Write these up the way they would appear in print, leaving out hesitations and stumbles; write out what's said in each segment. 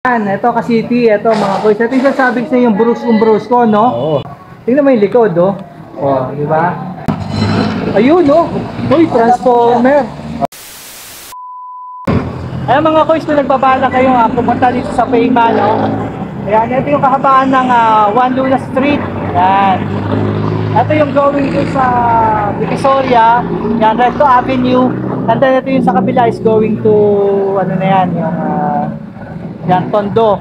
Ito ka-city, ito mga boys. Ito yung sasabi ko yung brus ko, no? Oo. Tingnan mo yung likod, oh. Oh, di ba? Ayun, no? Uy, transformer. Ayan mga boys, kung nagbabala kayo, pumunta dito sa Payma, no? Ayan, ito yung kahabaan ng Juan Luna Street. Ayan. Ito yung going to sa Divisoria. Yan, Recto Avenue. And then ito yung sa kabila is going to, ano na yan, yung yan, Tondo.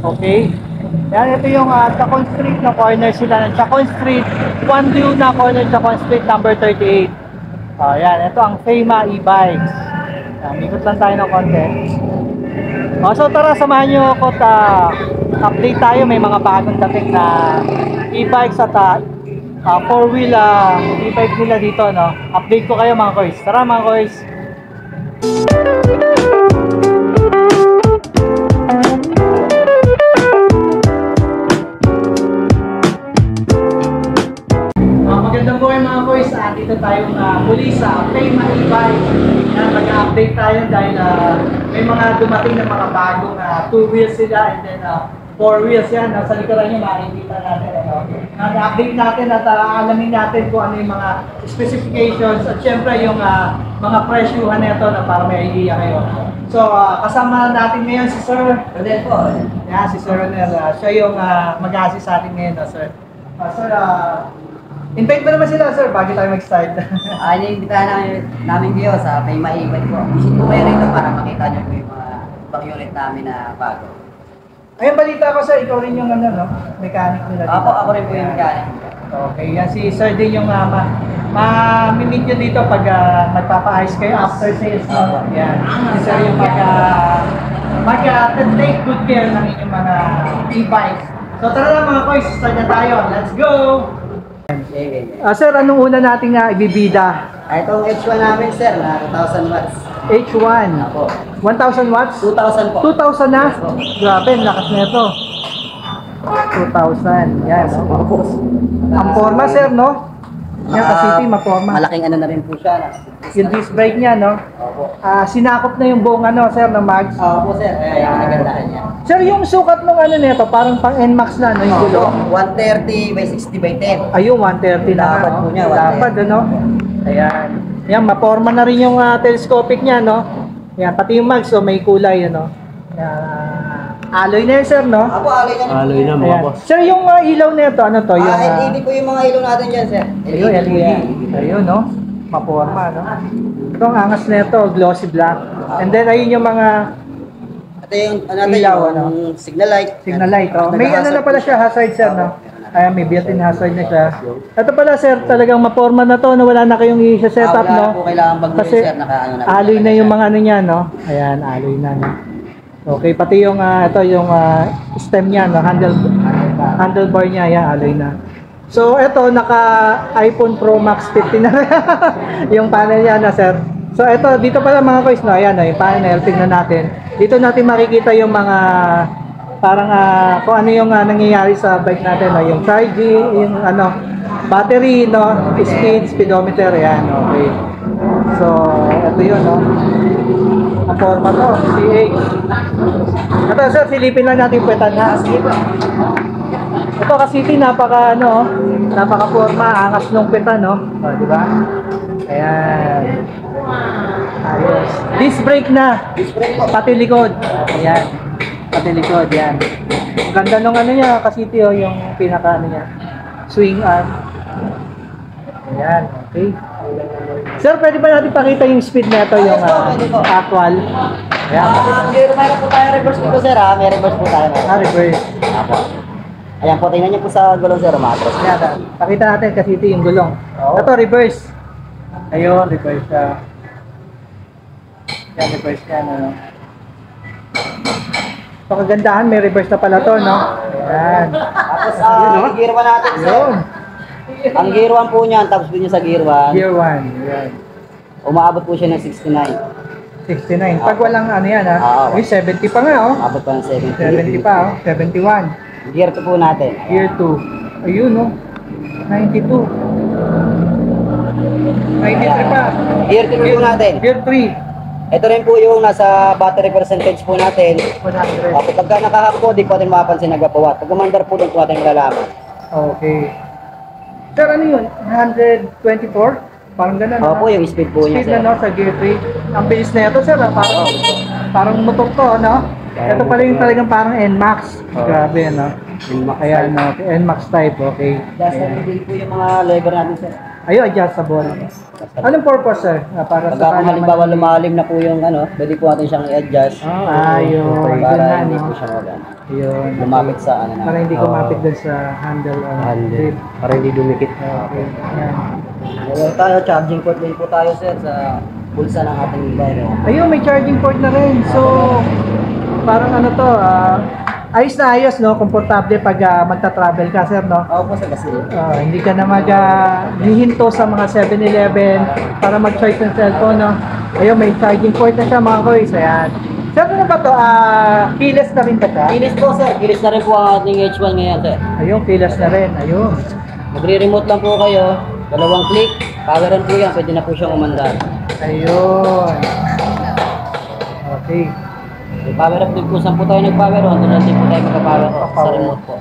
Okay. Yan, ito yung Chacon Street na corner sila ng Chacon Street. Juan Luna corner Chacon Street number 38. Yan, ito ang Fema e-bikes. Ikot lang tayo ng konti. So tara, samahan nyo ako at update tayo. May mga bagong dating na e-bikes at 4-wheel e-bike nila dito, no? Update ko kayo mga koys. Tara mga koys. Magandang buhay mga koys. Dito tayong muli sa Fema e-bike. Mag-update tayo dahil may mga dumating na mga bagong 2 wheels sila and then 4 wheels yan. Sa likuran nyo makikita natin. Mag-update natin at alamin natin kung ano yung mga specifications at syempre yung mga presyuhan nito na para may idea kayo. So kasama natin ngayon si Sir Ronel po. Yeah, si Sir Ronel. Siya yung mag-assist sa atin ngayon, sir. Sir, invite mo naman sila, sir, bago tayo mag-start. Iniimbitahan namin kayo sa Fema e-bike po. Visit po kayo rito para makita nyo po yung mga ibang unit namin na bago. Ayun, balita ko, sir, ikaw rin yung mechanic nila dito. Ako rin po yung mechanic. Okay, yan si sir din yung ma-meet nyo dito pag magpapa-ayos kayo after sales. No? Yan, si sir yung mag-take good care ng inyong mga e-bikes. So tara lang mga boys, start na tayo. Let's go! Sir, anong una nating ibibida? Itong H1 namin, sir, na 2,000 watts. H1. Ako. 1,000 watts? 2,000 po. 2,000 na? Grabe, lakas na ito. 2,000. Yan. Ang forma, sir, no? Yan, City, maporma. Malaking ano na rin po siya. Yung disc brake niya, no? Opo. Sinakop na yung buong sir, ng mags. Opo, sir. Kaya yung nagandahan niya. Sir, yung sukat ng nito, parang pang NMAX na, no? Yung gulo. 130 by 60 by 10. Ayun, 130 na. Lapad po niya, 130. Lapad, ano? Ayan. Yan, maporma na rin yung telescopic niya, no? Yan, pati yung mags, so may kulay, ano? Alloy na yun, sir, no? Ako, alay na rin. Alloy na mga Ayan. boss. Sir, yung ilaw nito, ano to? Yung, LED po yung mga ilaw natin dyan, sir. ayun, LED. Ayun, no? Maporma, no? Ito ang angas nito, glossy black. And then, ayun yung mga Ito yung, ilaw, yung signal light. signal light, oh. May na pala siya, hazard, sir, no? Ayan, may built-in hazard na siya. Ito pala, sir, talagang maporma na to, na wala na kayong i-set up, no? Wala po kailangan baguhin, Kasi sir. Naka-ano na. alloy na yung mga niya, no? Ayan, alloy na, no? Okay, pati yung ito yung stem niya, no? Handlebar niya, yan, alloy na. So ito naka iPhone Pro Max 15 na yung panel niya na, sir. So ito dito pala mga guys, no, ayan, no, yung panel, tingnan natin. Dito natin makikita yung mga parang kung ano yung nangyayari sa bike natin, no? Yung charging, yung battery, no, speedometer, yan, okay. So ito yun, no. Ang forma to, CH. Ito, sir, silipin lang natin puwetan, ha? Ito kasi napaka-forma, angas nung puwetan, no? O, di ba? Ayan. Ayos. Disc brake na. Pati likod. Ayan. Pati likod, yan. Ganda nung niya, kasi yung pinaka niya. Swing arm. Ayan, okay. Sir, pwede ba natin pakita yung speed nito, yung actual? Ayan. Mayroon po tayo reverse dito, sir, ha? May reverse po tayo. Reverse. Apo. Ayan po, tingnan niyo po sa gulong, sir, matros. Ayan, pakita natin kasi ito yung gulong. Ito, reverse. Ayun, reverse siya. Ayan, reverse siya, no? So, kagandahan, may reverse na pala to, no? Ayan. Tapos, ang gear 1 natin, sir. Ayun. Ang gear 1 po niyan, tapos din niya sa gear 1. Gear 1. Ayan. Umaabot po siya ng 69. 69. Pag walang yan, ha? Oo. Uy, 70 pa nga, oh. Umabot pa ng 70. 70 pa, oh. 71. Gear 2 po natin. Gear 2. Ayun, no? 92. 93 pa. Gear 3 po natin. Gear 3. Ito rin po yung nasa battery percentage po natin. 100. Kapag pagka nakahak po, di po natin mapapansin nagpapawatt. Pag umandar po doon po natin malalaman. Okay. Sir, ano yun? 124? Parang gano'n. Opo, yung speed po niya, Speed sir. na, no, sa gear 3. Ang bilis na ito, sir. Parang motor to, no? Ito pala yung talagang parang NMAX. Grabe, no? Ayan, no? NMAX type, okay. Ayan. Adjustable po yung mga lever natin, sir. Ayun, adjustable. Anong purpose, sir? Para Pagka kung halimbawa lumalim na po yung ano, pwede po natin siyang i-adjust. Ayun. Para Yun hindi na, po no? siya magano. Ayun. Lumapit sa ano na. Para hindi kumapit dun sa handle. grip. Para hindi dumikit. Okay. Ayan. Meron tayo, charging port din po tayo, sir, sa bulsa ng ating e-bike. Ayun, may charging port na rin. So, parang ano to, ayos na ayos, no? Komportable pag magta-travel ka, sir, no? Opo, sir, kasi Hindi ka na hihinto sa mga 7-Eleven para mag-charge ng cellphone, no? Ayun, may charging port na siya, mga koys. Ayan. Sir, ano ba to? Keyless na rin ba siya? kilis po, sir. Kilis na rin po ang ating H1 ngayon, sir. Ayun, keyless na rin. Ayun. Magre-remote lang po kayo. 2 click. Power on po yan. Pwede na po siyang umandar. Ayun. Okay. Yung power up din po. Saan po tayo nag-power on? Doon din po tayo magka-power off sa remote po.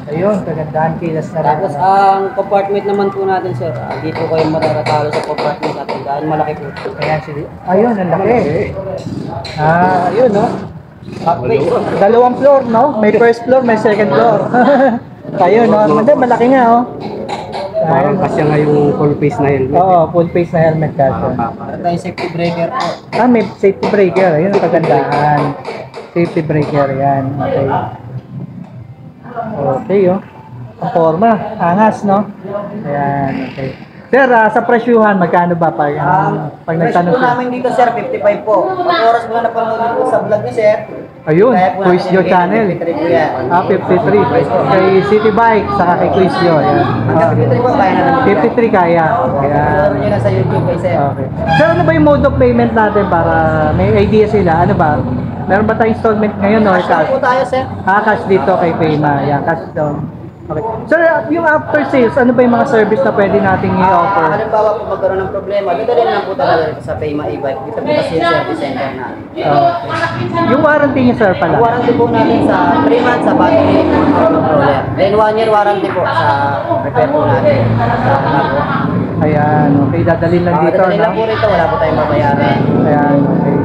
Ayun, kagandahan, keyless na rin. Tapos ang compartment naman po natin, sir. Hindi po kayo matatatalo sa compartment natin dahil malaki po. Ayan, sige. Ayun, ang laki. Ayun, no? Halfway. Dalawang floor, no? May first floor, may second floor. Ayun, no? Malaki nga, oh. Parang kasya nga yung full face na helmet. Oo, full face na helmet ka. Meron tayong safety breaker po. May safety breaker. Ayun, ang kagandahan. Safety breaker, yan. Okay. Okay, oh. Ang forma. Angas, no? Ayan, okay. Sir, sa presyuhan, magkano ba pag nagtanong Presyo po siya? namin dito, sir, 55 po. Pag oras mo na napanood po sa vlog ni sir. Ayun, kaya po Quiz natin Joe ibigay ng channel. 53 po yan. 53. Kay City Bike, saka kay Quiz Joe. Ayan. Hanggang 53 po, kaya na namin. 53 kaya. Ayan. Meron nyo na sa YouTube kay sir. Okay. Sir, ano ba yung mode of payment natin para may idea sila? Ano ba? Meron ba tayong installment ngayon or Cash lang cash? po tayo, sir. Cash dito kay Payma. Yan, cash down. Okay. Sir, yung after sales, ano ba yung mga service na pwede nating i-offer? Halimbawa po magkaroon ng problema, dito rin lang po talaga dito sa Payma e-bike. Dito po kasi yung service center natin. Okay. Yung warranty niya, sir, Ang pala? warranty po natin sa 3 months sa battery motor controller. Then 1 year warranty po sa repair po natin. Sa bago. Ayan, okay. Dadalhin lang dito, Dadalhin lang no? po rito, wala po tayong babayaran. Ayan, okay.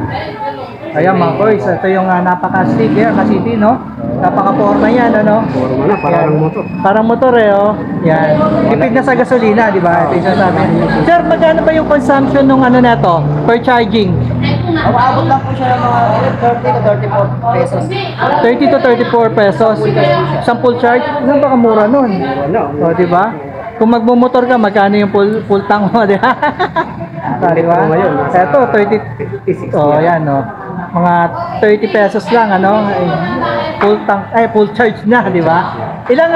Ayan mga boys, ito yung napaka-sleek yan, kasi no? Napaka-forma yan, ano? Forma na, parang Yan. motor. Parang motor eh, oh. Yan. Tipid na sa gasolina, di ba? Ito yung sinasabi. Sir, magkano ba yung consumption nung ano na to? Per charging? Umaabot lang po siya ng mga 30 to 34 pesos. 30 to 34 pesos. Isang full charge? Ano ba kamura nun? O, di ba? Kung magmumotor ka, magkano yung full tank mo, di ba? Di ba? Ito, 30. Oh, yan, no. Mga 30 pesos lang, ano? Full tank, full charge na, di ba? Ilang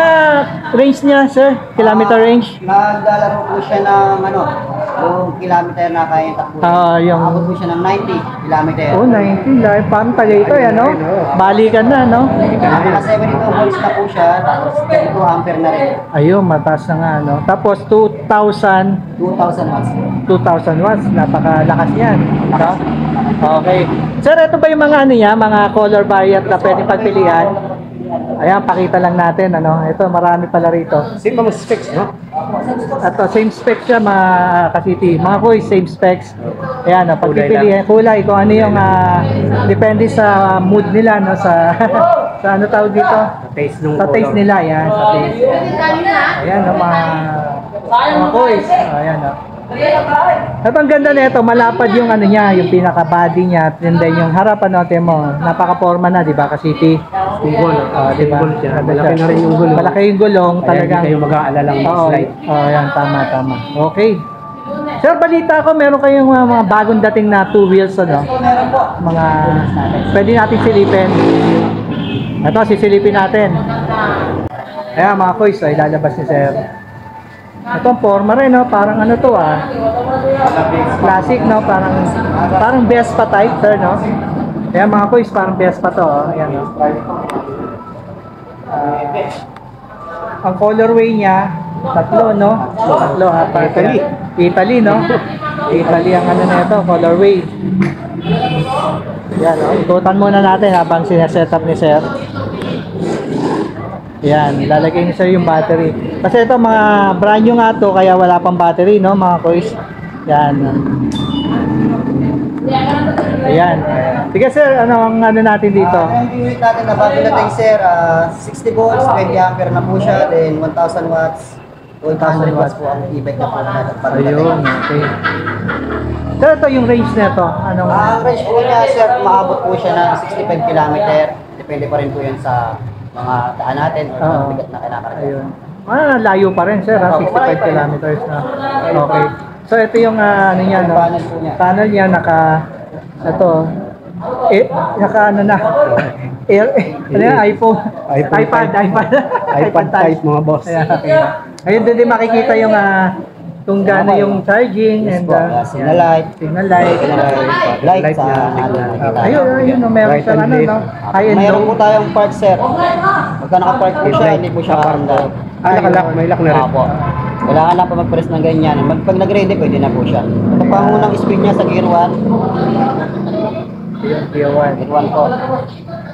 range niya, sir? Kilometer range? Naglalaro po siya ng ano, yung kilometer na kaya takbo. Yung... Abot po siya ng 90 kilometer. Oh, 19. Dahil parang Tagaytoy, ano? Balikan na, no? Mga 72 volts na po siya, tapos 32 ampere na rin. Ayun, mataas na nga, no? Tapos 2,000 2,000 watts. 2,000 watts. Napakalakas yan. No? Okay. Sir, ito ba yung mga ano niya, mga color variant na pwedeng pagpilian? Ayan, pakita lang natin, ano? Ito, marami pala rito. Same mga specs, no? Ito, same specs siya, mga kasiti. Mga kuy, same specs. Ayan, pagpipilian, kulay, kung ano yung, depende sa mood nila, no? Sa, sa ano tawag dito? Taste nung Sa taste nila, yan. Sa taste. Ayan, no, mga kuy. Ayan, no. At ang ganda nito, malapad yung ano niya, yung pinaka-body niya, and then yung harapan natin mo, napaka-forma na, di ba, kasi Ungol. di ba? Ungol siya. Malaki na rin yung gulong. Malaki yung gulong, Kaya talagang. hindi kayo mag-aalala ng Oo, slide. yan, tama. Okay. Sir, balita ko, meron kayong mga bagong dating na 2 wheels, ano? Meron po. Mga, pwede natin silipin. Ito, sisilipin natin. Ayan, mga koys, ay lalabas ni Sir. Ito ang forma rin, no? Parang ano to, classic, no? Parang Vespa type, sir, no? Ayan, mga koys, parang Vespa to, oh. Ayan, no? Ang colorway niya, tatlo, no? Tatlo, Italy, no? Italy ang ano na ito, colorway. Yan, ikutan muna natin habang sineset up ni sir. Yan, ilalagay ni sir yung battery. Kasi ito mga brand new nga to, kaya wala pang battery, no, mga kois. Yan. Ayan. Sige sir, ano ang ano natin dito? Ang unit natin na bago natin sir, 60 volts, 20 ampere na po siya, then 1,000 watts. 1,000 watts po ang e-bike na po natin. Ayun, okay. Sir, ito yung range nito. Anong... Ang range po niya sir, maabot po siya ng 65 km. Depende pa rin po yan sa mga daan natin o Oo. bigat na kinakarga. Ayun. Layo pa rin sir, Oo, 65 malayo pa rin. kilometers na. Okay. So ito yung ano niya, no? Panel po niya. Panel niya ito, naka ano na, ano yan, iPhone, iPad iPad type mga boss. Ayan, okay. Ayun din makikita yung kung gaano yung charging and Signal light. signal light. Light Light sa na. Ayun, no, meron Right siyang and ano, left. no? High and Mayroon low. po tayong park sir. Pagka naka-park po siya, hindi po siya kakarga. Nakalak, may lock na rin. Opo. Kailangan lang po mag-press ng ganyan. Pag nag-ready, pwede na po siya. Ito pa ang unang speed niya sa gear 1. Ayun, Gear 1. Gear 1 po.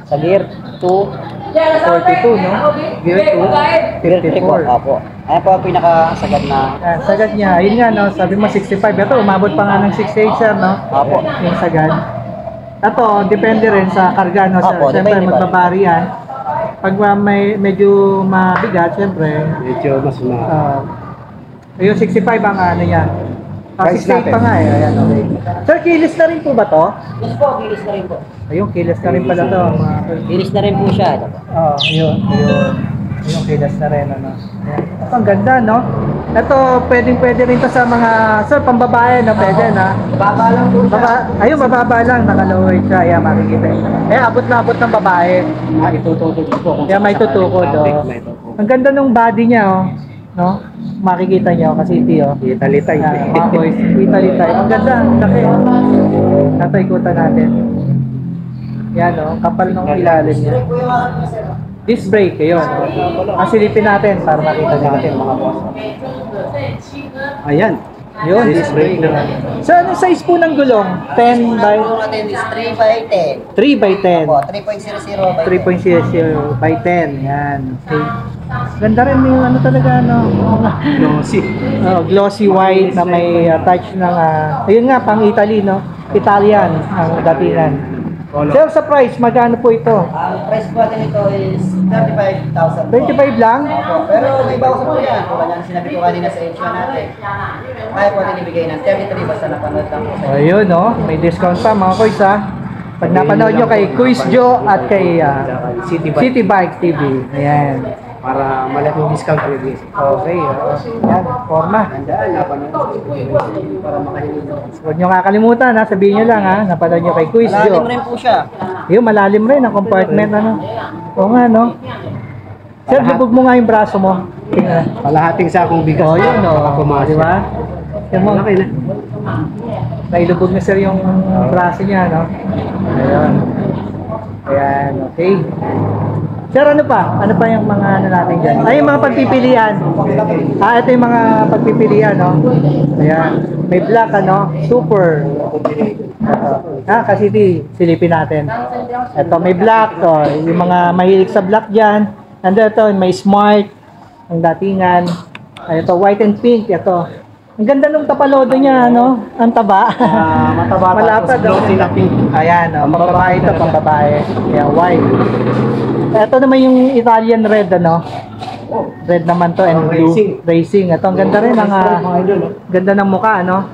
Sa gear 2, 42, no? Gear 2, gear 3 po. 54. Opo. Ayan po ang pinakasagad na. Sagad niya, ayun nga, no? Sabi mo 65. Ito, umabot pa nga ng 68, sir, no? Opo. Yung sagad. Ito, depende rin sa karga, no? Opo, Siyempre, depende pa rin. magbabari yan. Pag may medyo mabigat, siyempre, Medyo mas yung 65 ang ano yan. Price 68 pa natin. nga eh. Ayan, okay. Sir, kilis na rin po ba to? Yes po, kilis na rin po. Ayun, kilis na rin pala to. Kilis na rin po siya. Ito po. Oo, yun. Yung kilis na rin, ano. Ayan. Ito, ang ganda, no? Ito, pwede rin to sa mga, sir, pambabae na pwede, na. Baba lang po siya. Ayun, mababa lang, naka-lower siya. Ayan, makikita yun. Abot na abot ng babae. itutukod po. Kaya may tutukod, oh. Ang ganda ng body niya, oh. No? Makikita niyo kasi ito, oh. Italy type. Mga boys, Italy type. Ang ganda, ang laki. Ito, ikutan natin. Yan, oh. Kapal ng ilalim niya. Ito po yung mga ano, sir. Disc brake, ayun. Silipin natin para makita natin, mga boss. Ayan. Yun, Disc disc brake brake. na. So, anong size po ng gulong? 10 by... Ang natin is 3 by 10. 3 by 10. Opo, 3.00 by 3.00 10. by 10. Yan. Okay. Ganda rin yung ano talaga, no? Glossy. Glossy white na may touch ng... ayun nga, pang Italy, no? Italian ang datingan. Sir, sa price, magkano po ito? Ang price po natin ito is 35,000 po. 25 lang? Opo, pero may bawas po yan. Tulad yan sinabi ko kanina sa H1 natin. Kaya po natin ibigay ng 33 basta napanood lang po sa inyo. Ayun, no? May discount pa, mga kuys, ha? Pag napanood nyo kay Kuis Joe at kay City Bike TV. Ayan. Para malaking discount talaga. Okay, yan, forma. Para makalimutan. Huwag nyo kakalimutan, ha? Sabihin nyo lang, ha? Napanood nyo kay Kuis Malalim Joe. rin po siya. Yung malalim rin ang compartment, ano? Oo nga, no? Sir, hubog mo nga yung braso mo. Tingnan. Kalahating sakong bigas. Oh, yun, no? Baka pumasok. Di ba? Yan mo, Okay na. nailubog na sir yung braso niya, no? Ayun. Ayan, okay. Sir, ano pa? Ano pa yung mga ano natin dyan? Ay, yung mga pagpipilian. Ito yung mga pagpipilian, no? Ayan. May black, ano? Super. Kasi silipin natin. Ito, may black. To. Yung mga mahilig sa black dyan. Nandito, ito, may smart. Ang datingan. Ito, white and pink. Ito. Ang ganda nung tapalodo niya, ano? Ang taba. Mataba Malapad, tapos glossy na pink. Ayan, pambabae ito, pambabae. Ayan, white. Ito naman yung Italian red, ano? Red naman to and blue. Racing. Ito, ang ganda rin ng ganda ng mukha, ano?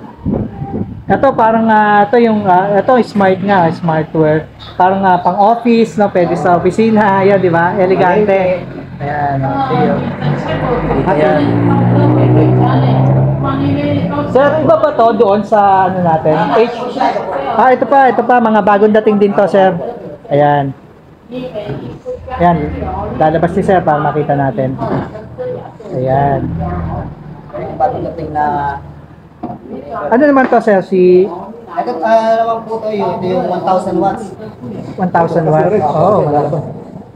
Ito parang ito yung ito smart nga, smartwear. Parang pang office, no, pwede sa opisina, ayan, di ba? Elegante. Ayan, okay. Ayan. Sir, iba pa to doon sa ano natin? Ito pa, mga bagong dating din to, sir. Ayan. Ayan, lalabas si sir para makita natin. Ayan. Bagong dating na... Ano naman to, sir? Ito naman po ito yung 1,000 watts. 1,000 watts. Oo, malaki.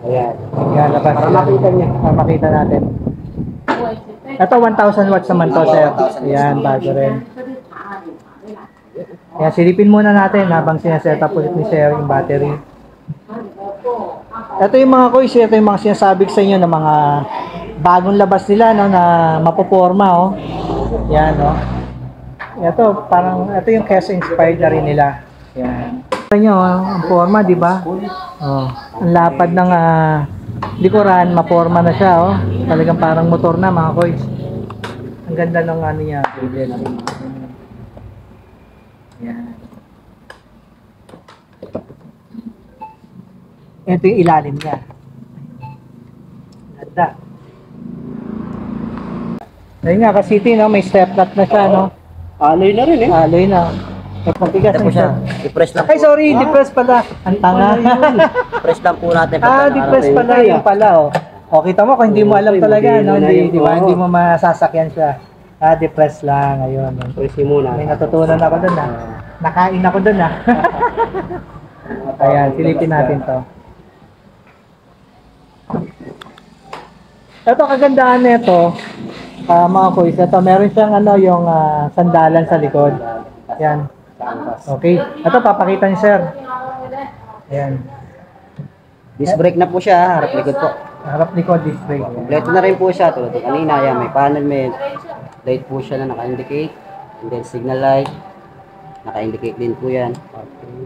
Ayan. Ayan, labas. Para makita niya. Para makita natin. Ito, 1,000 watts naman to, sir. Ayan, bago rin. Kaya silipin muna natin habang sineset up ulit ni Sir yung battery. Ito yung mga kuys, ito yung mga sinasabi ko sa inyo ng mga bagong labas nila, no, na mapoporma, oh. Yan, no. Ito, parang, ito yung Kesa inspired na rin nila. Yan. Ito nyo, ang forma, di ba? Oh, ang lapad ng likuran, maporma na siya, oh. Talagang parang motor na, mga kuys. Ang ganda ng ano niya. Yan. Ito yung ilalim niya. Ganda. Ayun nga, kasi no, may step nut na siya, no? Alloy na rin eh. Alloy na. May patigas Ito na po siya. siya. I-press lang Ay, sorry, depress pala. Ang tanga. Press lang po natin. Depress pala yung pala, oh. O, kita mo, kung hindi mo alam talaga, no? Hindi, di ba? Hindi mo masasakyan siya. Depress lang. Ayun. Press muna. May natutunan ako dun, Nakain ako dun, Ayan, silipin natin to. Ito, kagandahan nito, mga kuys, ito, meron siyang yung sandalan sa likod. Yan. Okay. Ito, papakita ni Sir. Ayan. Disc brake na po siya, harap likod po. Harap likod, disc brake. Kompleto na rin po siya, tulad ng kanina. Yan, may panel, may light po siya na naka-indicate. And then signal light. Naka-indicate din po yan.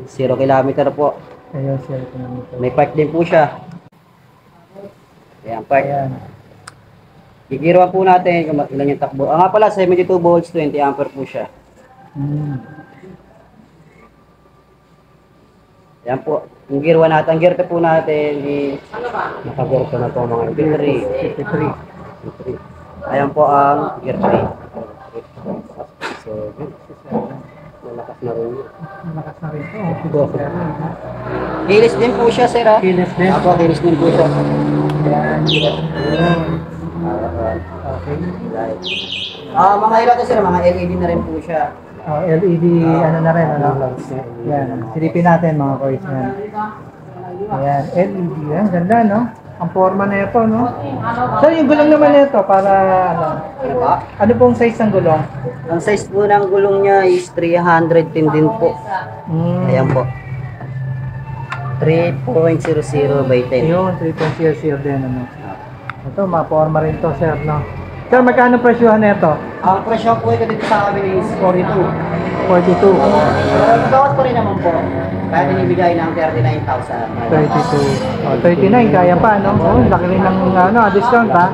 0 kilometer po. Ayun, Sir. May park din po siya. Ayan, park. Ayan. Gigiroan po natin kung ilan yung takbo. Nga pala, 72 volts, 20 ampere po siya. Ayan po. Yung gear 1 natin, ang gear 2 po natin is Nakagear ko na po mga ito. 53. Ayan po ang gear 3. So, malakas na rin yun. Malakas na rin ito. Kilis din po siya, sir. Kilis din. Ako, kilis din po siya. Ayan. Okay. Mga ilaw to, sir, mga LED na rin po siya. LED, ano na rin, ano? Yan, silipin natin mga boys. Yan. Ayan, LED. Yan, ganda, no? Ang forma na ito, no? Sir, yung gulong naman nito, para, Ano ba? ano pong size ng gulong? Ang size po ng gulong niya is 310 din po. Ayan po. 3.00 by 10. Yun, 3.00 din, ano? Ito, maporma rin to, sir, no? Sir, magkano presyohan na ito? Ang presyo po ito dito sa amin is 42. 42. Pero bawas pa rin naman po. Kaya binibigay ng 39,000. 32. Oh, 39, kaya pa, no? Oh, laki rin ng, discount, ha?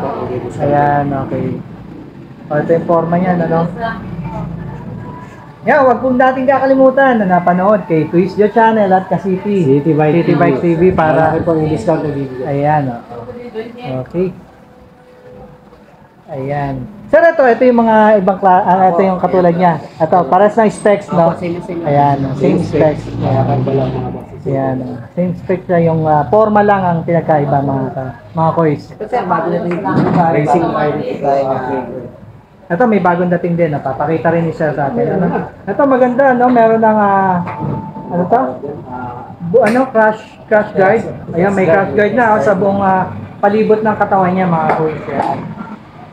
Ayan, okay. O, ito yung forma niya, ano? Yan, wag pong dating kakalimutan na napanood kay Quiz Joe Channel at Ka-City. City Bike TV para... Malaki pong discount na bibigyan. Ayan, okay. Ayan. Sir, ito yung mga ibang ito yung katulad niya. Ito, pares ng specs, no? Ayan, same specs. Ayan ba lang mga boss? Ayan, same specs na yung forma lang ang pinagkaiba mga Kois. Ito, sir, bago na rin racing tayo na. Ito, may bagong dating din. Papakita rin ni Sir sa atin. Ito, maganda, no? Meron ng, ano to? Crash guard. Ayan, may crash guard na sa buong palibot ng katawan niya, mga Kois.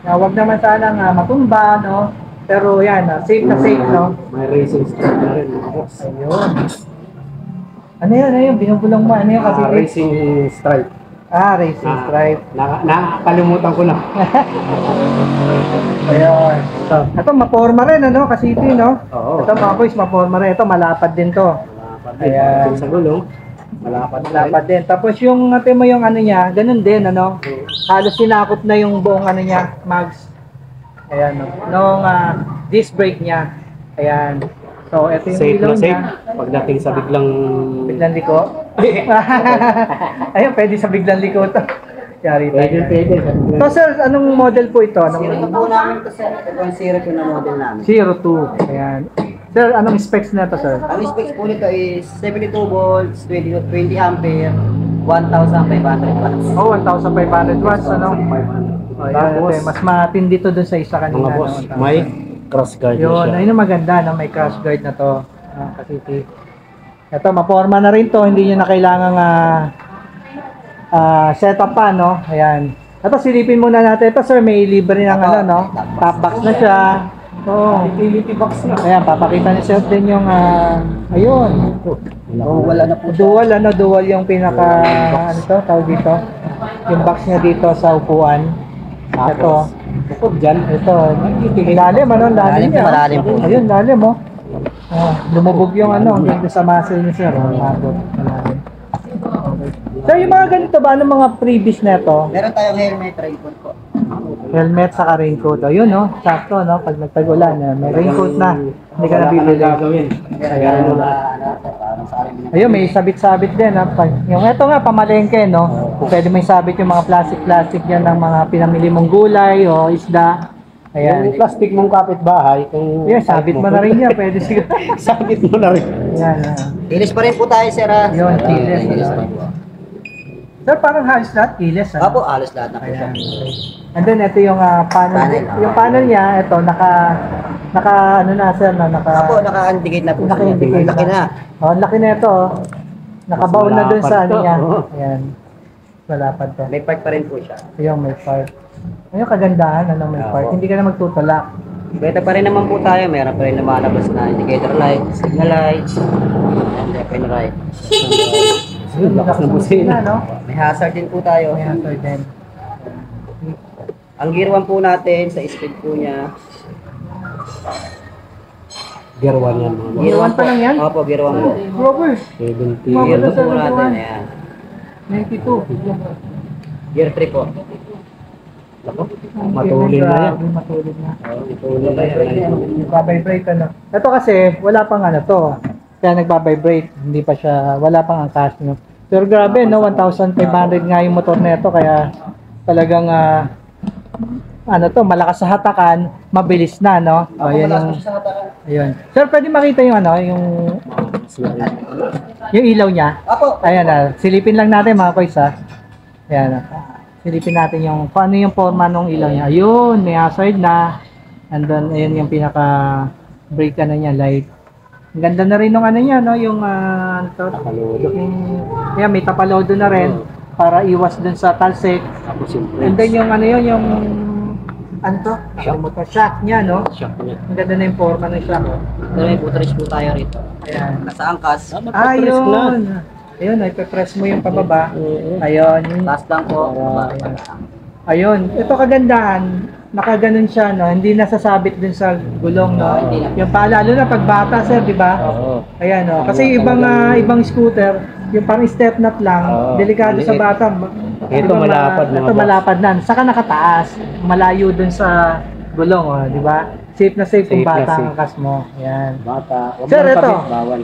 Huwag naman sanang matumba, no? Pero yan, safe na safe, no? May racing stripe na rin mga boss. Ayun. Ano yun? Binubulong mo. Ano yun kasi? Racing stripe. Racing stripe. Nakakalimutan ko lang. Ayun. Ito, maporma rin, ano? Kasiti, no? Oo. Ito, mga boys, maporma rin. Ito, malapad din to. Ayan. Sa gulong. Malapad din. Tapos yung natin mo yung ano niya, ganun din, ano? Halos sinakop na yung buong ano niya, mags. Ayan, no? Nung disc brake niya. Ayan. So, ito yung Safe ilaw na safe. niya. Pagdating sa biglang... Biglang liko. Ayun, pwede sa biglang liko to. Yari tayo. Pwede. So, sir, anong model po ito? Zero to po namin ito, sir. Ito ang 02 na model namin. 02. Ayan. Sir, anong specs na ito, sir? Ang specs po nito is 72 volts, 20 ampere, 1,500 watts. Oh, 1,500 watts, ano? Oh, Tapos, yan, mas matindi to dun sa isa kanina. mga boss, no? may cross guard na Yun, siya. ayun ang maganda na may crash guard na to. Kasi ito, maporma na rin to, hindi nyo na kailangang setup pa, no? Ayan. Ito, silipin muna natin. Ito, sir, may libre ng ano, no? Top box na siya. Oo. Utility box na. Ayan, papakita ni Sir din yung, ayun. Oh, wala na po siya. Dual, dual yung pinaka, ano to, tawag dito. Yung box niya dito sa upuan. Ito. Bukod dyan. Ito. Lalim, ano, lalim niya. Malalim po. Ayun, lalim, oh. Lumubog yung ano, hanggang sa muscle ni Sir. Umabot. Malalim. So, yung mga ganito ba, ano mga previous na ito? Meron tayong helmet, raincoat po. Helmet sa raincoat. O, yun, no? Sakto, no? Pag nagtag-ulan, may raincoat na. Hindi ka na bibili. gagawin. Meron parang sa akin. Ayun, may sabit-sabit din, ha? Yung ito nga, pamalengke, no? Pwede may sabit yung mga plastic-plastic yan ng mga pinamili mong gulay o isda. Yung Ayan. plastic mong kapitbahay, kung Yan, sabit mo na rin yan. Pwede siguro. sabit mo na rin. Yan, Tilis pa rin po tayo, sir. Yun, tilis. Tilis pa rin po. Sir, parang halos lahat, kilis, ha? Apo, alos lahat na po siya. Ayan. And then, ito yung panel. Panel, Yung panel niya, ito, naka, ano na, sir, no? Apo, naka-indicate na po siya. Naka-indicate Laki na. Oh, ang laki na ito, oh. Nakabaon na dun sa Malapad ano to, niya. oh. Ayan. Malapad to. May part pa rin po siya. Ayun, may part. Ayun, kagandahan, ano, may Opo. part. Hindi ka na magtutulak. Beta pa rin naman po tayo. Meron pa rin lumalabas na indicator light, signal light, and left and right. Ayun, lakas ng busina. no? May hazard din po tayo. May hazard din. Ang gear 1 po natin, sa speed po niya. Gear 1 yan. Mga Gear 1 pa lang yan? Opo, gear 1 po. Grover, 70. Gear 2 po 71. natin. Ayan. 92. Gear 3 po. Ako, matulin na yan. Matulin na. Matulin na yan. Nagbabibrate, ano. Ito kasi, wala pang ano to. Kaya nagbabibrate, hindi pa siya, wala pang angkas, no. Pero grabe, no, 1,500 nga yung motor na ito, kaya talagang, ano to, malakas sa hatakan, mabilis na, no. O, yan yung, ayun. Sir, pwede makita yung ano, yung ilaw niya. Apo. Ayan, silipin lang natin mga koys, ha. Ayan, silipin natin yung, kung ano yung forma ng ilaw niya. Ayun, may hazard na. And then, ayun yung pinaka brake ano niya, light. Ang ganda na rin ng ano niya, no? Yung, ano to? Tapalodo. Ayan, may tapalodo na rin para iwas dun sa talsik. Tapos yung And then yung ano yun, yung, ano to? Shock niya, no? shock niya. Ang ganda na yung forma ng shock. Pero may butterich po tayo rito. Ayan. Nasa angkas. Ayun. Ayun, ipe-press mo yung pababa. Ayun. Taas lang po. Ayun. Ito kagandahan, nakaganon siya, no? Hindi nasasabit dun sa gulong, no? Yung lalo na pag bata, sir, di ba? Oo. Ayan, no? Kasi ibang scooter, yung parang step nut lang, Oo. delikado sa Maliit. bata. Ito malapad, mga Ito boss. malapad na. Saka nakataas, malayo dun sa gulong, oh, di ba? Safe na safe kung Safe na bata ang safe. kas mo. Ayan. Bata. Huwag Sir, mong ito. kabit, bawal.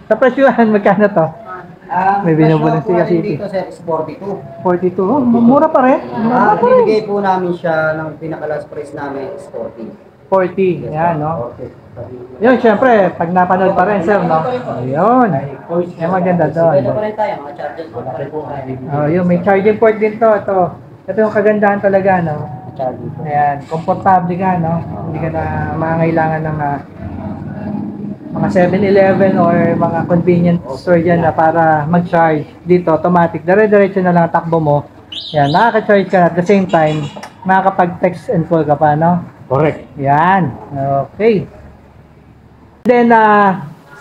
Sa presyuhan, magkano to? May binubulan siya City. Dito sir is 42. 42. Oh, mura pa rin. Mura pa rin. Binigay po namin siya ng pinaka-last price namin is 40. 40. Ayan, no? Yun, syempre, pag napanood pa rin, sir, no? Ayun. Yan maganda doon. Pwede pa rin tayo, mga charges po pa rin po tayo. Oh, yun, may charging port din to. Ito yung kagandahan talaga, no? Charging po. Ayan, komportable ka, no? Hindi ka na mangangailangan ng mga 7-Eleven or mga convenience store dyan na para mag-charge. Dito, automatic. Dire-diretso na lang ang takbo mo. Yan, nakaka-charge ka at the same time, makakapag-text and call ka pa, no? Correct. Yan. Okay. Then,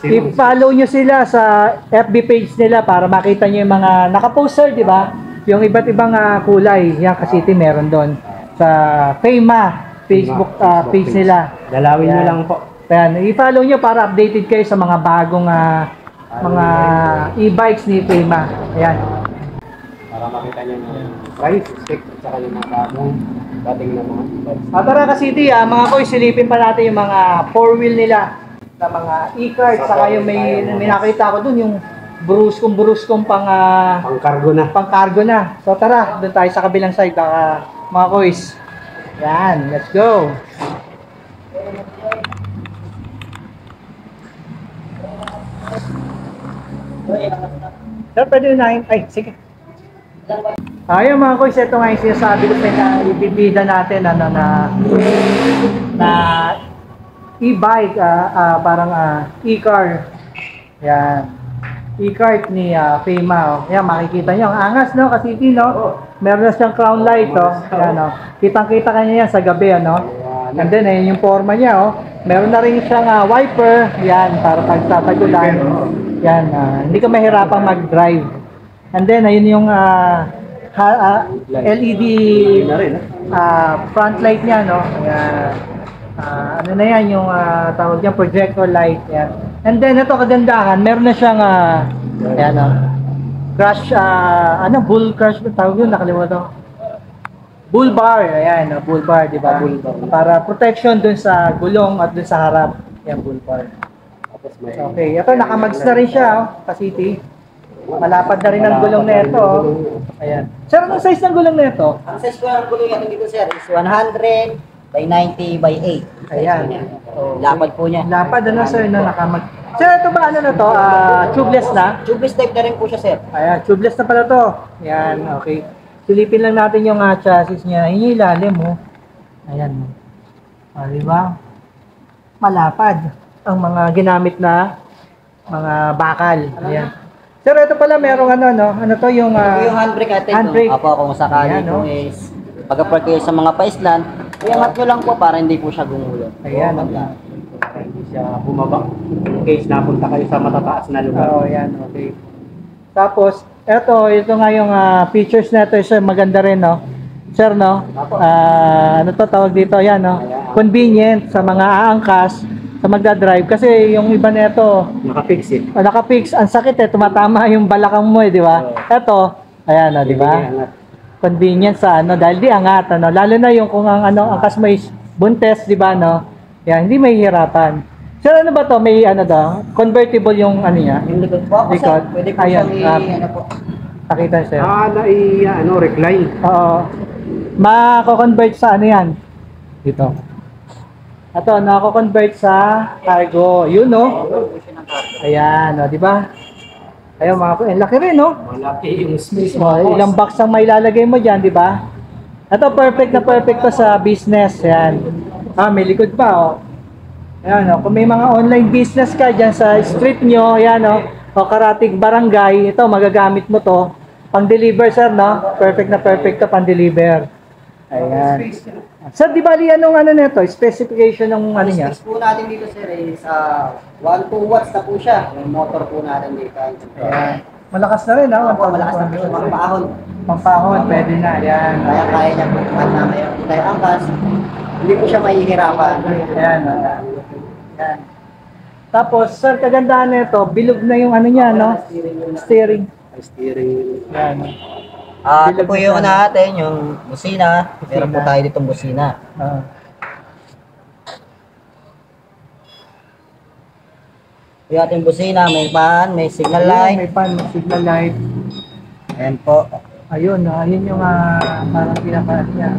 i-follow nyo sila sa FB page nila para makita nyo yung mga nakaposter, di ba? Yung iba't ibang kulay. Yan, City meron doon. Sa FEMA Facebook page nila. Dalawin nyo Yan. lang po. Yan, i-follow nyo para updated kayo sa mga bagong mga e-bikes ni FEMA. Ayan. Para makita nyo yung price, spec, at saka yung mga bagong dating na mga bikes. Tara City, mga koy, silipin pa natin yung mga 4-wheel nila na mga e-cart. Saka yung may nakita ko dun, yung bruskong Pang-cargo na. pang-cargo na. So tara, doon tayo sa kabilang side, mga koys. Yan, let's go. Sir, pwede na ay, sige. Ayun mga koys, ito nga yung sinasabi ko na ibibida natin na e-bike, parang e-car. Yan. E-cart ni FEMA. Oh. Yan, makikita nyo. Ang angas, no? Kasi no? Meron na siyang crown light, oh. Yan, oh. Kitang-kita kanya yan sa gabi, ano? And then, ayun yung forma niya, oh. Meron na rin siyang wiper. Yan, para pag tatagulan. Yan, hindi ka mahirapang mag-drive. And then, ayun yung LED Na rin, front light niya, no? Ayan. Ano na yan, yung tawag niya, projector light. Yan. And then, ito kagandahan, meron na siyang, ayan, crash, bull crash, tawag yun, nakalimutan ko. Bull bar, ayan, bull bar, di ba? Bull bar. Para protection dun sa gulong at dun sa harap. Yan, bull bar. Tapos may... Okay, ito, nakamags na rin siya, oh, Pasiti. Malapad na rin ang gulong na ito, oh. Ayan. Sir, anong size ng gulong na ito? Ang size ko ng gulong natin dito sir is 100 by 90 by 8. Ayan. Lapad po niya. Lapad, ano, sir, na nakamag... Sir, ito ba, ano na to? Tubeless na? Tubeless type na rin po siya sir. Ayan, tubeless na pala to. Ayan, okay. Silipin lang natin yung chassis niya. Yung ilalim, oh. Ayan. Di ba? Malapad ang mga ginamit na mga bakal. Ayan. Sir, ito pala merong ano, no? Ano to yung... Ito yung handbrake natin. handbrake. No? Apo, kung sakali Ayan, no? po is pagka-park kayo sa mga paislan, iangat nyo lang po para hindi po siya gumulo. Ayan, Hindi siya bumaba. In case napunta kayo sa matataas na lugar. Oo, yan, okay. Tapos, ito nga yung features na ito, sir, maganda rin, no? Sir, no? Ano to tawag dito? Yan, no? Convenient sa mga aangkas, sa magdadrive. Kasi yung iba nito, Nakafix it. nakapix, ang sakit tumatama yung balakang mo, di ba? Ito, ayan, no, di ba? Convenient sa ano, dahil di angat, ano? Lalo na yung kung ang angkas mo is buntes, di ba, no? Yan, hindi mahihirapan. Sir, ano ba to? May ano daw? Convertible yung ano niya? Yung likod po ako Likod. sir, pwede po Ayan, siyang ano po. Pakita sir. Recline. Oo. Mako-convert sa ano yan? Dito. Ito, nako-convert sa cargo. Yun, no? Ayan, no, di ba? Ayun, mga ko. Laki rin, no? Malaki yung space Ilang box ang may lalagay mo dyan, di ba? Ito, perfect na perfect to sa business. Ayan. May likod pa, oh. Ayan, no? Kung may mga online business ka dyan sa street nyo, ayan, no? O karatig barangay, ito, magagamit mo to. Pang-deliver, sir, no? Perfect na perfect to pang-deliver. Ayan. Sir, di bali anong ano nito? Specification ng ano niya? Specs po natin dito sir is 1-2 watts na po siya. May motor po natin dito. Ayan. Malakas na rin, ha? Malakas na po siya mga paahon. Pangpahon, pwede na. Ayan. Kaya niya po kahit na mayroon po tayo angkas. Hindi po siya mahihirapan. Ayan. Ayan. Tapos, sir, kagandahan nito, bilog na yung ano niya, no? Steering. Steering. Ayan. Ito po yung natin, yung busina. Meron po tayo ditong busina. Yung ating busina, may pan, may signal light. May pan, may signal light. Ayan po. Ayun, ayun yung parang pinaka niya.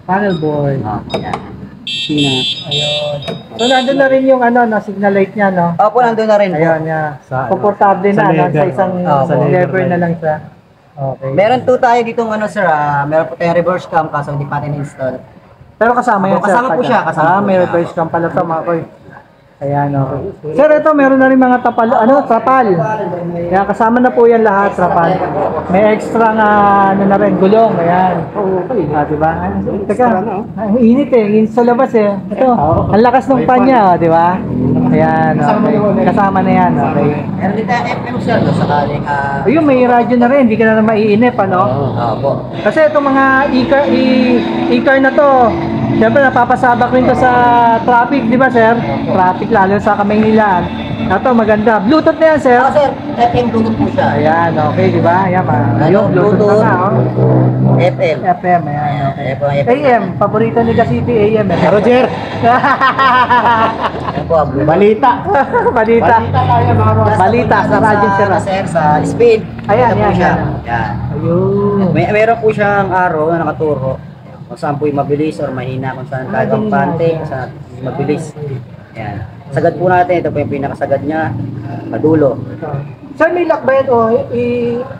Panel board. Ayan. Busina. Ayun. So, nandun na rin yung ano, na signal light niya, no? Opo, nandun na rin po. Ayun, yeah. Sa, Komportable sa na, no? Sa leather. isang Sa lever leather na lang siya. Okay. Meron po tayo ditong ano sir, meron po tayong reverse cam kaso hindi pa natin install. Pero kasama yan, sir. Kasama po siya, kasama po may siya. reverse cam pala to, mga koy. Ayan, okay. Sir, ito, meron na rin mga trapal. Ayan, kasama na po yan lahat, trapal. May extra nga, ano na rin, gulong. Ayan. Oo, diba? Teka, ang init init sa labas eh. Ito, ang lakas ng panya, diba? Ayan, okay. Kasama na yan, okay. Meron din tayo FM sir, no, sakaling Ayun, may radyo na rin, hindi ka na maiinip, ano? Opo. Kasi itong mga e-car na to, siyempre napapasabak rin to sa traffic, di ba sir? Traffic lalo sa Kamaynilan. Ito maganda. Bluetooth na yan sir. Sir, FM Bluetooth po siya. Ayan, okay, di ba? Ayan, yung Bluetooth na oh. FM. FM, ayan, okay. FM. AM, paborito ni City AM. Roger! Ayan po, Balita! Balita. tayo mga boss. Balita sa radyo sir. Sir, sa speed. Ayan, Ito po yan, siya. yan. Yan. Ayun. Meron po siyang arrow na nakaturo. Kung saan po yung mabilis or mahina, kung saan tayo ang pante, kung saan mabilis. Yan. Sagad po natin, ito po yung pinakasagad niya, madulo. Sir, may lock ba yan o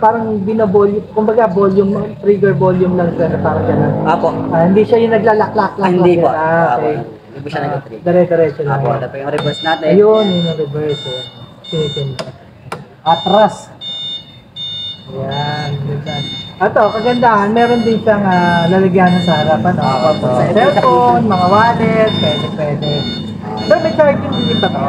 parang binavolume, kumbaga volume, trigger volume lang sir, parang gano'n. Apo. Hindi siya yung naglalak-lak lang. Hindi po. Okay. Hindi po siya nag-trigger. Dire-diretso lang. Apo, ito po yung reverse natin. Ayun, yung reverse. Tinitin. Atras. Ayan. Ganyan. Ito, kagandahan, meron din siyang lalagyanan sa harapan. Cellphone, mga wallet, pwede. Sir, may charging din ba to?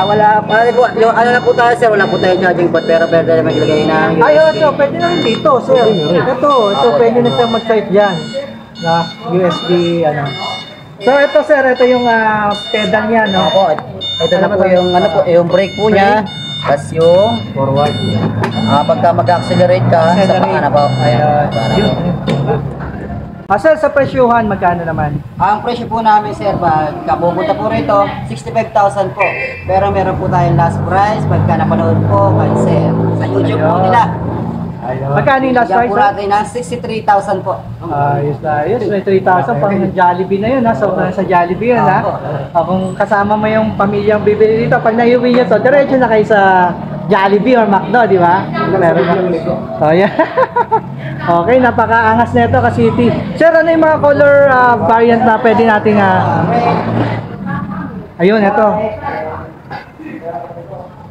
Wala po, yung ano na po tayo sir, wala po tayong charging port pero pwede naman ilagay na Ito, pwede na rin dito, sir. Ito, pwede na siyang mag-charge dyan. Na USB, ano. So, ito sir, ito yung pedal niya, no? Opo, ito na po yung ano po, yung brake po niya. Tapos yung Forward. pagka mag-accelerate ka, sa pakana po. Ayan. Sir, sa presyuhan, magkano naman? Ang presyo po namin sir, pagka pupunta po rito, 65,000 po. Pero meron po tayong last price, pagka napanood po, sir, sa YouTube po nila. Magkano yung last Yan price, po sir? natin na 63,000 po. Ayos na, ayos. May 3,000 pang Jollibee na yun, ha? So, sa Jollibee yun, ha? Kung kasama mo yung pamilyang bibili dito, pag naiuwi nyo to, diretso na kayo sa Jollibee or McDo, di ba? Meron na. Oh, yeah. Okay, napakaangas na ito ka City. Sir, ano yung mga color variant na pwede nating... Ayun, ito.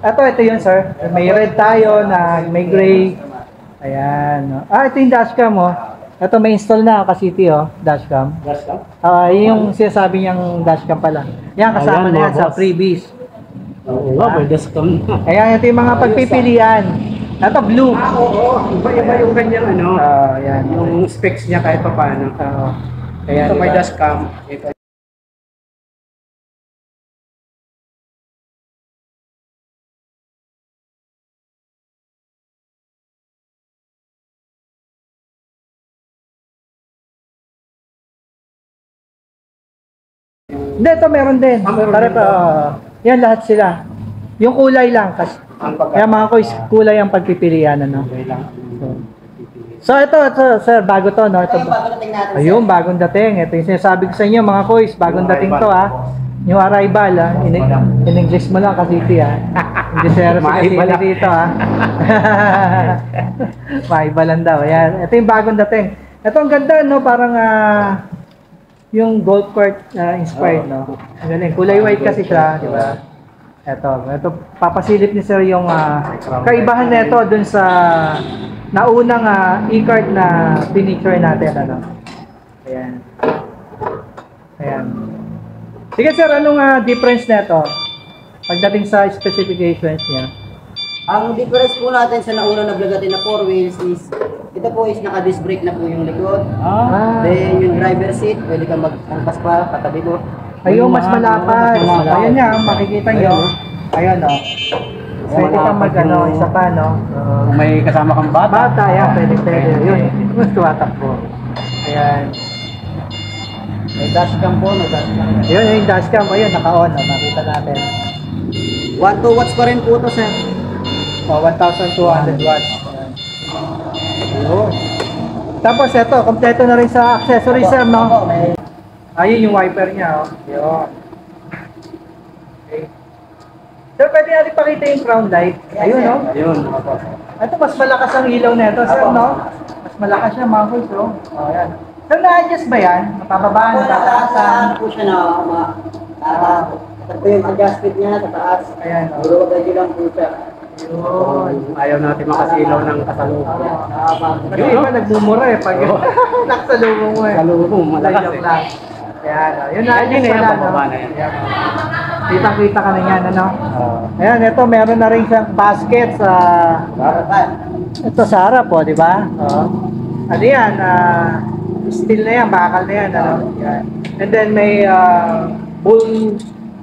Ito yun, sir. May red tayo, na may gray. Ayan. Ito yung dashcam, oh. Ito may install na ka City, oh. Dashcam. Dashcam? Yung sinasabi niyang dashcam pala. Yan, kasama na yan sa freebies. Oo nga, may dashcam na. Ayan, ito yung mga pagpipilian. Ito, blue. Oo. Iba yung kanyang ano. Ayan. Yung specs niya kahit pa paano. Ayan, Ito may diba? dashcam. Ito. Hindi, ito meron din. Yan, lahat sila. Yung kulay lang. Kaya mga kois, kulay ang pagpipilian. Ano? So, ito, sir, bago to, no? Ito, ayun, bagong dating. Ito yung sinasabi ko sa inyo, mga kois, bagong dating to, ha? Yung arrival, ha? In-English mo lang kasi ito, ha? Hindi sir, kasi dito, ha? Maiba lang daw. Ayan. Ito yung bagong dating. Ito ang ganda, no? Parang, yung golf cart inspired, no? Ang galing. Kulay white kasi siya, di ba? Ito, papasilip ni sir yung kaibahan nito dun sa naunang e-card na pinicture natin, ano? Ayan. Ayan. Sige sir, anong difference nito pagdating sa specifications niya? Ang difference po natin sa nauna na vlog natin na 4 wheels is, ito po is naka-disc brake na po yung likod. Then yung driver seat, pwede kang magtangkas pa, katabi mo. Ayun, mas malapad. Ayan niya, makikita nyo. Ayan, o. Pwede kang isa pa, no? Kung may kasama kang bata. Bata, yan, pwede. Yun, mas tumatakbo. Ayan. May dashcam po, may dashcam. Yun, yung dashcam, ayun, naka-on, no? Makita natin. 1-2 watts pa rin po ito, sir. 1,200 watts. Ayun. Tapos ito, kompleto na rin sa accessories, sir, no? Ayun yung wiper niya, oh. Yun. Okay. Sir, pwede natin pakita yung crown light. Ayun, no? Ayun. Ito, mas malakas ang ilaw nito, sir, no? Mas malakas siya, mga boys, oh. Oh, yan. Sir, na-adjust ba yan? Mapapabaan, matataasan? Po siya na, tataas. Ito po yung adjustment niya, tataas. Ayan, oh. Durugay nyo lang po siya. Yun. Ayaw natin makasilaw ng kasalubong. Kasi iba nagmumura eh, pag nakasalubong mo eh. Kasalubong, malakas Joke eh. lang. Ayan, oh. Yun na, Ayun na yan, no? pababa na yan. Ayan, oh. Kita-kita ka na yan, ano? Ayan, ito, meron na rin siyang basket sa... Ito sa harap, oh, di ba? Oo. Ano yan, steel na yan, bakal na yan, ano? Yan. And then may bull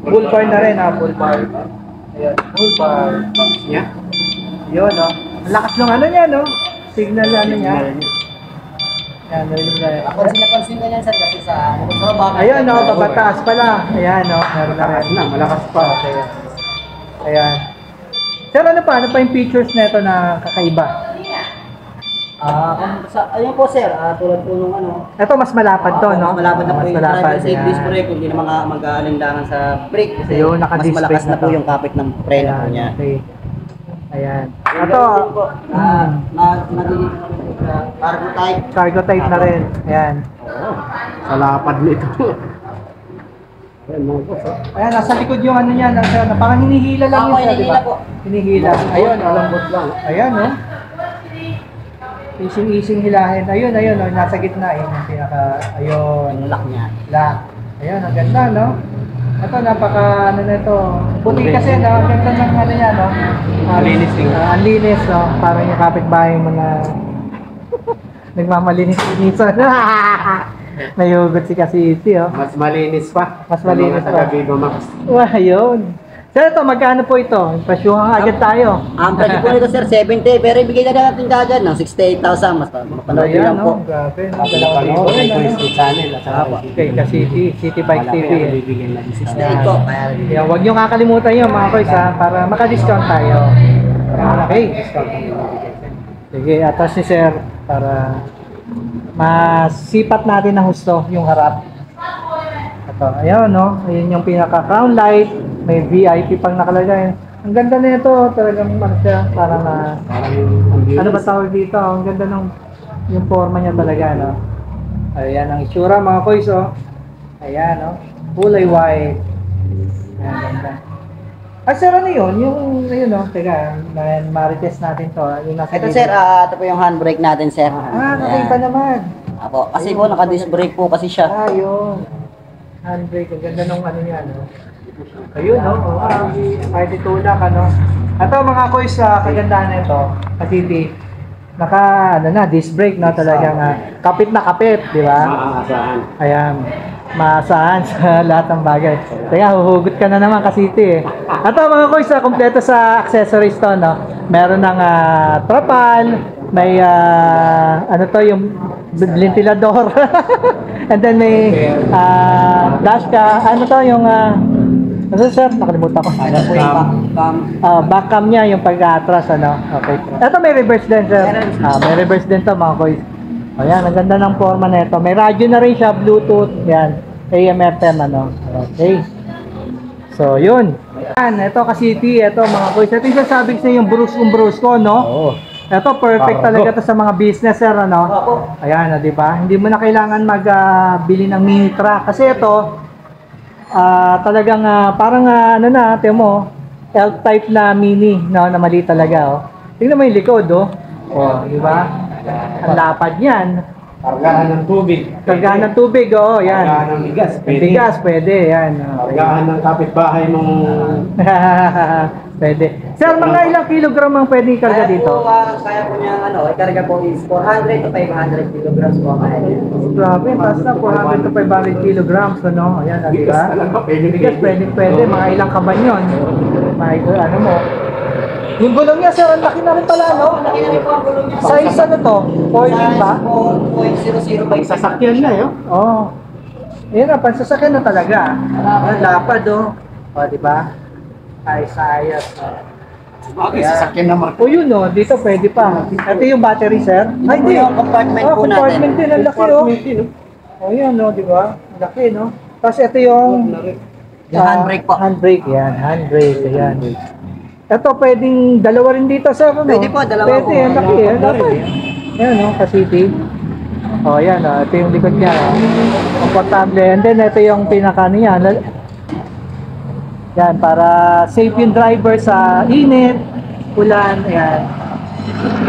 bar na rin, bull bar. Ayan, bull bar. Yeah. Yun, no? Ang lakas ng ano niya, no? Signal ano niya. Ayan, narinig na yan. Napansin ka niyan, sir, kasi sa baba. Ayun, no? Papataas pala. Ayan, no? Meron na rin. Malakas pa. Okay. Ayan. Sir, ano pa yung features nito na kakaiba? Ayun po, sir, tulad po nung ano. Ito, mas malapad to, no? Mas malapad na po Mas yung malapad, driver side yan. disc brake, hindi na mag-aalinlangan sa brake. Kasi Ayun, mas naka-disc malakas brake na na po to. yung kapit ng preno po Ayan, niya. okay. Ayan. Ito, Ito, nagiging cargo type. cargo type na rin. Ayan. Sa lapad nito. Ayan mga boss. Ayan, nasa likod yung ano niya, parang hinihila lang yun siya, di ba? Hinihila po. Hinihila. Ayun, oh. Lambot lang. Ayan, no? Ising-ising hilahin. Ayun, ayun, oh, nasa gitna eh. Yung pinaka, ayun. Yung lock niya. Lock. Ayun, ang ganda, no? Ito, napaka, ano na ito. Buti kasi, no? Ang ganda ng ano yan, no? Ang linis din. Ang linis, no? Parang yung kapitbahay mo na nagmamalinis-linisan. Nayugot si Kasiti, oh. Mas malinis pa. Mas malinis Sa mga pa. taga-Viva Max. Wah, ayun. Sir, ito, magkano po ito? Pasyuhan agad tayo. Ang presyo po nito sir, 70, pero ibigay na natin dyan ng 68,000. Mas mapanood nyo lang po. no? Grabe. Tapos napanood kay Quiz Channel at saka Apo. Okay, Kasiti, City Bike TV. Malaki ang Eh. bibigyan na 68 po. Kaya Kaya huwag nyo kakalimutan yun mga boys ha, para maka-discount tayo. Okay. Sige, atas ni sir para masipat natin ng husto yung harap. Ito, ayun no, ayun yung pinaka crown light, may VIP pang nakalagay. Ang ganda na ito, talagang ano siya, parang Parang ang ano ba tawag dito? Ang ganda ng yung forma niya talaga, no? Ayan ang itsura mga boys, oh. Ayan, no? Kulay white. Ayan, ganda. Ah, sir, ano yun? Yung, yun, no? Teka, ma-retest natin to. Yung nasa ito gilid. sir, ito po yung handbrake natin sir. Ah, nakita naman. Apo, kasi po naka-disc brake po kasi siya. Ah, yun. Handbrake. Ang ganda nung ano niya, no? Ayun, no? Oh, kahit itulak, ano? Ito, mga boys, kagandahan na ito. Kasi naka, ano na, disc brake, no? Talagang kapit na kapit, di ba? maaasahan. Ayan, maasahan sa lahat ng bagay. Teka, huhugot ka na naman kasi ito eh. Ito mga boys, kompleto sa accessories to, no? Meron ng trapal, may ano to, yung ventilador. And then may dash ka, ano to, yung ano sir, nakalimutan ko. Ito po yung back-cam. Back cam niya, yung pag-atras, ano? Okay. Ito may reverse din, sir. May reverse din to, mga boys. Ayan, ang ganda ng forma na ito. May radyo na rin siya, Bluetooth, yan. AM, FM, ano. Okay. So, yun. Ayan, ito Kasiti, ito mga boys. Ito yung sasabi ko yung brus ko, no? Oo. Ito, perfect talaga to sa mga business, sir, ano? Ayan, di ba? Hindi mo na kailangan magbili ng mini truck. Kasi ito, talagang parang ano na, tiyan mo, L-type na mini, no, na mali talaga, oh. Tingnan mo yung likod, oh. Oh, di ba? Ang lapad niyan. Kargahan ng tubig. Kargahan ng tubig, oo, yan. Kargahan ng bigas. Bigas, pwede, yan. Okay. Kargahan ng kapitbahay mong... Pwede. Sir, mga ilang kilogram ang pwede ikarga dito? Kaya po niya, ano, ikarga po is 400 to 500 kilograms po. Kaya niya. Grabe, taas na, 400 to 500 kilograms, ano? Ayan, di Bigas ba? talaga, pwede. Bigas, pwede. Mga ilang kaban yun. Mga, ano mo. Yung gulong niya, sir, ang laki na rin pala, no? Laki na rin po ang gulong niya. Size ano to? 14 ba? 0.00 by Sasakyan na, yun. Oo. Oh. Ayan na, pansasakyan na talaga. Ang lapad, oh. O, di ba? Ayos. Bakit sasakyan naman? O yun, oh. Dito pwede pa. Ito yung battery, sir. Ay, hindi. Yung compartment po natin. Compartment din. Ang laki, oh. O yan, oh. Di ba? Ang laki, no? Tapos ito yung... Yung handbrake po. Handbrake, yan. Handbrake, ayan. Ito, pwedeng dalawa rin dito, sir. Ano? Pwede po, dalawa pwede, po. Ang laki, eh. Dapat. Ayan, no? Kasiti. O, yan, oh. Ito yung likod niya, oh. Komportable. And then, ito yung pinaka niya. Yan, para safe yung driver sa init, ulan, ayan.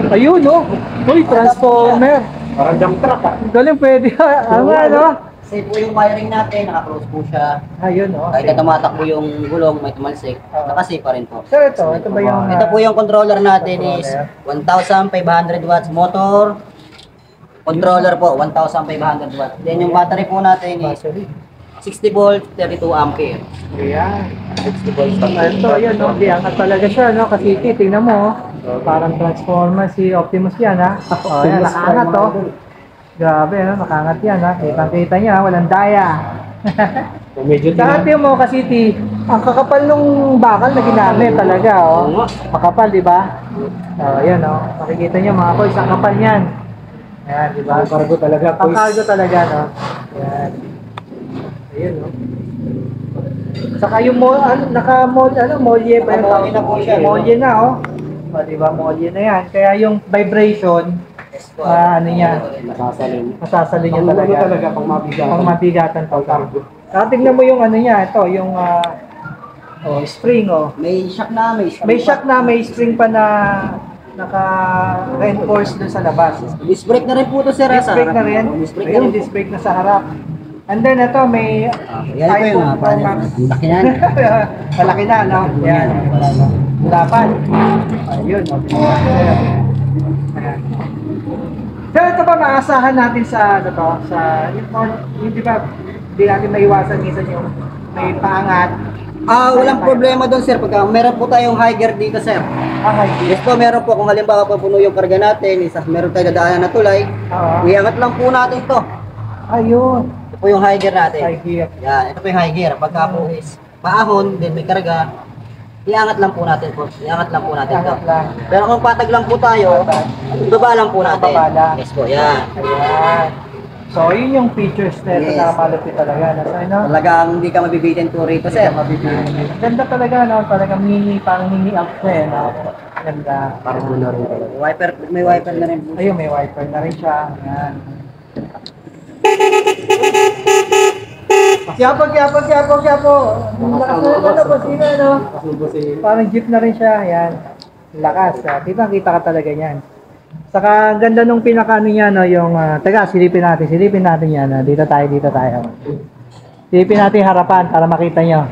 Ayun, no? Uy, transformer. Parang dump truck, ah. Galing, pwede. Ano, ano? Safe po yung wiring natin, naka-close po siya. Ayun, no? Kahit na tumatakbo yung gulong, may tumalsik, naka-safe pa rin po. Sir, ito ba yung... Ito po yung controller natin is 1,500 watts motor. Controller po, 1,500 watts. Then yung battery po natin is 60 volts, 32 ampere. Ayan. 60 volts lang. Ito, yan, no? Diangat talaga siya, no? Kasi tingnan mo, oh. Parang transformer si Optimus yan, ha? O, yan, nakaangat, oh. Grabe, no? Nakaangat yan, ha? Kita niya, walang daya. So, medyo Dati mo kasi ang kakapal nung bakal na ginamit talaga, oh. Makapal, di ba? Oh, yan, oh. Makikita niyo mga boys, ang kapal niyan. Ayan, di ba? Ang cargo talaga, boys. Pang-cargo talaga, no? Ayan. Ayun, no? Saka yung molye pa yun. Naka-molye na po siya. Molye na, oh. O, di ba? Molye na yan. Kaya yung vibration, ano niya, Nasasalin. masasalin niya Pang talaga. talaga, pang mabigat. Pang mabigatan to. cargo. Saka tignan mo yung ano niya, ito, yung spring, oh. May shock na, May shock na, may spring pa na naka-reinforce dun sa labas. Disc brake na rin po to sir. Disc brake na rin. Disc brake na Ayun, rin po. disc brake na sa harap. And then ito may Yan po yung mga iPhone Pro panel. Max. Ang laki na. Malaki na, no? Yan. Dapat. Ayun, okay. Ayan. Pero ito ba maasahan natin sa ano to? Sa yung di ba hindi natin maiwasan minsan yung may paangat. Walang problema doon sir. Pagka meron po tayong high gear dito sir. Hindi. Yes po, meron po. Kung halimbawa papuno yung karga natin, meron tayo dadaanan na tulay, Oo. iangat lang po natin ito. Ayun. Ito po yung high gear natin. High gear. Yan, ito po yung high gear. Pagka po is paahon, then may karga, iangat lang po natin po. Iangat lang po natin ito. Angat lang. Pero kung patag lang po tayo, baba lang po natin. Baba lang. Yes po, yan. Ayan. So, yun yung features na ito Yes. na malupit talaga. Nasa ano? Talagang hindi ka mabibitin po rito, sir. Ganda talaga, no? Talagang mini, parang mini up siya, eh, no? Ganda. Parang ano rin talaga. May wiper na rin po. Ayun, may wiper na rin siya. Ayan. Kiyapo. Lakas na ano, basina, no? Kasubo si... Parang jeep na rin siya. Ayan. Lakas. Kita ka talaga yan. Saka ang ganda nung pinaka-ano niya, no? Yung, teka, silipin natin yan. Dito tayo. Silipin natin yung harapan para makita nyo.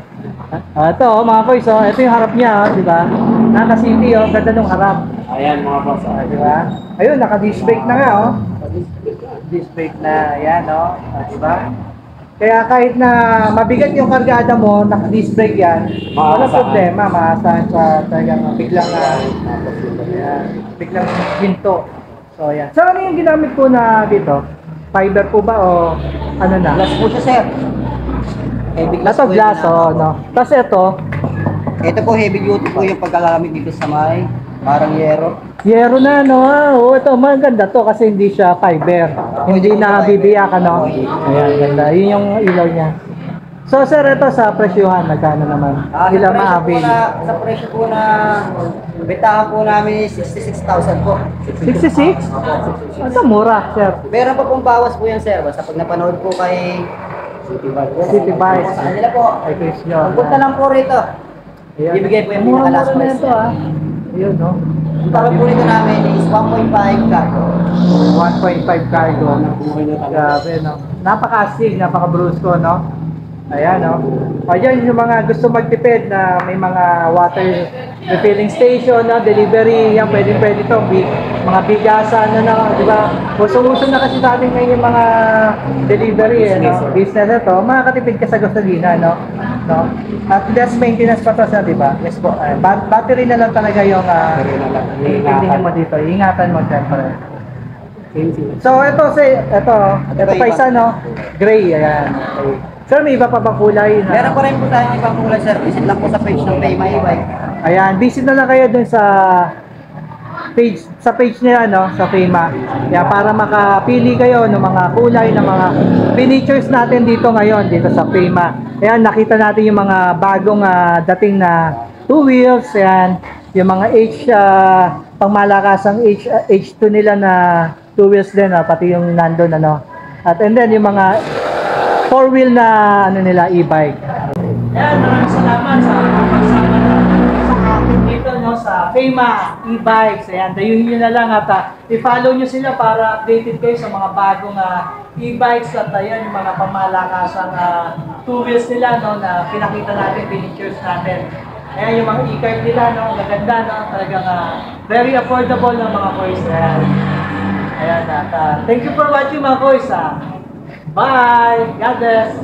Ito, mga boys, ito yung harap niya, di ba? Naka-city, ganda nung harap. Ayan mga boss. Di ba? Ayun, naka-disc brake na nga, Disc brake na, yan, di ba? Kaya kahit na mabigat yung kargada mo, naka-disc brake yan, wala Maasahan. problema, maasahan sa talagang biglang ginto. So, yan. So, ano yung ginamit po na dito? Fiber po ba o ano na? Glass po siya, sir. Heavy glass Lato po yung glass, ginagawa. no? Tapos ito, Ito po heavy duty po yung pagkagamit dito sa may parang yero. yero na, no? Ito, maganda to kasi hindi siya fiber. Hindi na bibiyak, no? Ayan, ganda. Yun yung ilaw niya. So, sir, ito sa presyuhan, magkano naman? Ilang maabil? Sa presyo po na bentahan po namin is 66,000 po. 66? Ito, mura, sir. Meron pa pong bawas po yan, sir. Basta pag napanood po kay City Bike. sa kanila po. Ay, Chris John. Punta lang po rito. Ayan. Ibigay po yung Mura-mura pinaka-last na price. ito, Ayun, no? Ang tawag po nito namin is 1.5 cargo. 1.5 cargo. Buhay na talaga. Grabe, no? Napaka-astig, napaka-brusco, no? Ayan, no? Ayan, yung mga gusto magtipid na may mga water refilling station, no? Delivery, yan, pwede to. Mga bigasan, di ba? Uso-uso na kasi sa atin ngayon yung mga delivery, no? Business ito, makakatipid ka sa gasolina, no? At less maintenance pa to, di ba? Yes po. Battery na lang talaga yung iintindihan mo dito. Ingatan mo, siyempre. So, ito pa isa, no? Gray, ayan. Okay. Sir, may iba pa bang kulay? Meron pa rin po tayong ibang kulay, sir. Visit lang po sa page ng Pay My E-Bike. Ayan, visit na lang kayo dun sa page nila, no? Sa FEMA. Kaya para makapili kayo ng mga kulay, ng mga features natin dito ngayon, dito sa FEMA. Ayan, nakita natin yung mga bagong dating na two wheels, ayan. Yung mga pangmalakasang H2 nila na two wheels din, pati yung nandun, ano. And then yung mga four wheel na nila e-bike. Yan, maraming salamat sa pagsama sa akin dito, no, sa FEMA e-bikes. Ayan, dayuhin nyo na lang at i-follow nyo sila para updated kayo sa mga bagong e-bikes at ayan, yung mga pamalakasang two wheels nila, no, na pinakita natin, pictures natin. Ayan, yung mga e-card nila, no, maganda, no, talagang very affordable ng mga boys. Ayan, at thank you for watching mga boys. Bye! God bless!